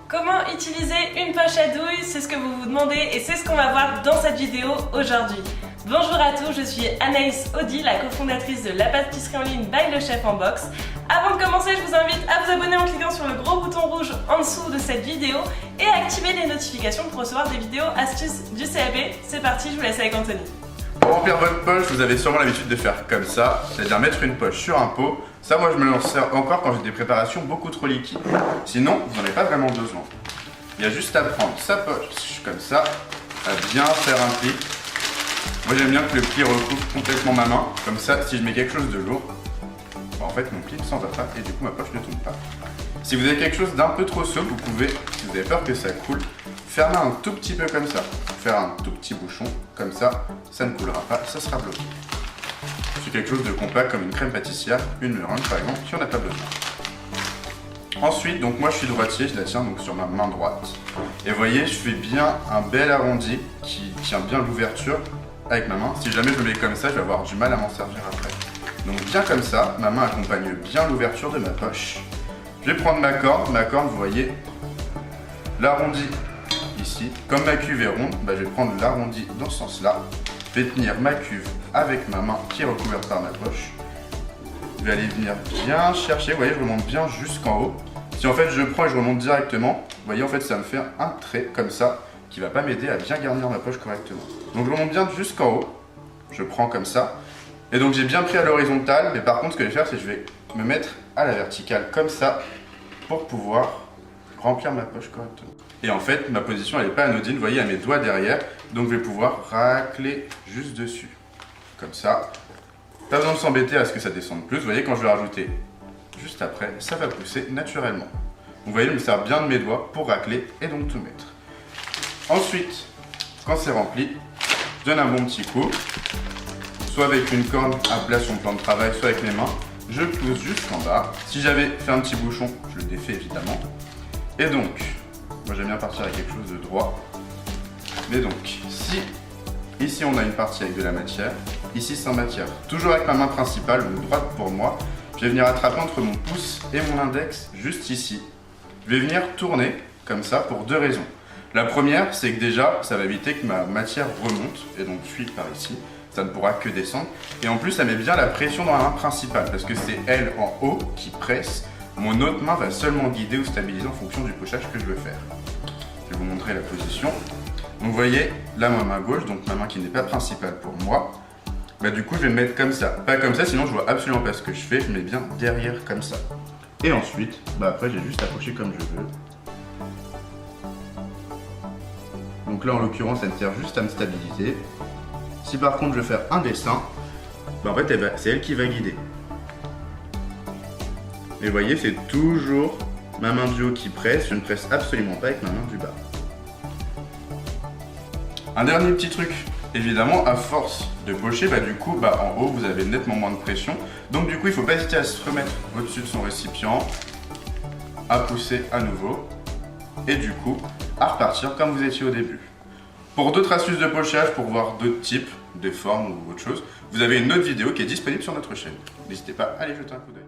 Comment utiliser une poche à douille? C'est ce que vous vous demandez et c'est ce qu'on va voir dans cette vidéo aujourd'hui. Bonjour à tous, je suis Anaïs Audy, la cofondatrice de la pâtisserie en ligne by Le Chef en Box. Avant de commencer, je vous invite à vous abonner en cliquant sur le gros bouton rouge en dessous de cette vidéo et à activer les notifications pour recevoir des vidéos astuces du CAB. C'est parti, je vous laisse avec Anthony. Pour remplir votre poche, vous avez sûrement l'habitude de faire comme ça, c'est-à-dire mettre une poche sur un pot. Ça, moi, je me l'en sers encore quand j'ai des préparations beaucoup trop liquides. Sinon, vous n'en avez pas vraiment besoin. Il y a juste à prendre sa poche comme ça, à bien faire un pli. Moi, j'aime bien que le pli recouvre complètement ma main. Comme ça, si je mets quelque chose de lourd, en fait, mon pli ne s'en va pas et du coup, ma poche ne tombe pas. Si vous avez quelque chose d'un peu trop souple, vous pouvez, si vous avez peur que ça coule, fermer un tout petit peu comme ça. Faire un tout petit bouchon, comme ça ne coulera pas, ça sera bloqué. C'est quelque chose de compact comme une crème pâtissière, une meringue par exemple, qui en a pas besoin. Ensuite, donc moi je suis droitier, je la tiens donc sur ma main droite. Et vous voyez, je fais bien un bel arrondi qui tient bien l'ouverture avec ma main. Si jamais je le mets comme ça, je vais avoir du mal à m'en servir après. Donc bien comme ça, ma main accompagne bien l'ouverture de ma poche. Je vais prendre ma corde, vous voyez, l'arrondi ici. Comme ma cuve est ronde, je vais prendre l'arrondi dans ce sens-là. Je vais tenir ma cuve avec ma main qui est recouverte par ma poche. Je vais aller venir bien chercher, vous voyez, je remonte bien jusqu'en haut. Si en fait je prends et je remonte directement, vous voyez, en fait ça me fait un trait comme ça qui va pas m'aider à bien garnir ma poche correctement. Donc je remonte bien jusqu'en haut, je prends comme ça. Et donc j'ai bien pris à l'horizontale, mais par contre ce que je vais faire, c'est que je vais me mettre à la verticale comme ça pour pouvoir remplir ma poche correctement. Et en fait, ma position elle n'est pas anodine, vous voyez, il y a mes doigts derrière, donc je vais pouvoir racler juste dessus, comme ça. Pas besoin de s'embêter à ce que ça descende plus, vous voyez, quand je vais rajouter juste après, ça va pousser naturellement. Donc, vous voyez, je me sers bien de mes doigts pour racler et donc tout mettre. Ensuite, quand c'est rempli, je donne un bon petit coup, soit avec une corde à plat sur mon plan de travail, soit avec mes mains. Je pousse jusqu'en bas. Si j'avais fait un petit bouchon, je le défais évidemment. Et donc, moi j'aime bien partir avec quelque chose de droit. Mais donc, si ici on a une partie avec de la matière, ici sans matière, toujours avec ma main principale, donc droite pour moi, je vais venir attraper entre mon pouce et mon index, juste ici. Je vais venir tourner comme ça pour deux raisons. La première, c'est que déjà, ça va éviter que ma matière remonte, et donc fuite par ici. Ça ne pourra que descendre. Et en plus, ça met bien la pression dans la main principale, parce que c'est elle en haut qui presse. Mon autre main va seulement guider ou stabiliser en fonction du pochage que je veux faire. Je vais vous montrer la position. Donc vous voyez, là ma main gauche, donc ma main qui n'est pas principale pour moi, du coup je vais me mettre comme ça. Pas comme ça, sinon je vois absolument pas ce que je fais, je mets bien derrière comme ça. Et ensuite, après j'ai juste à pocher comme je veux. Donc là en l'occurrence, elle me sert juste à me stabiliser. Si par contre je veux faire un dessin, en fait c'est elle qui va guider. Et vous voyez, c'est toujours ma main du haut qui presse, je ne presse absolument pas avec ma main du bas. Un dernier petit truc, évidemment, à force de pocher, du coup, en haut, vous avez nettement moins de pression. Donc du coup, il ne faut pas hésiter à se remettre au-dessus de son récipient, à pousser à nouveau, et du coup, à repartir comme vous étiez au début. Pour d'autres astuces de pochage, pour voir d'autres types de formes ou autre chose, vous avez une autre vidéo qui est disponible sur notre chaîne. N'hésitez pas à aller jeter un coup d'œil.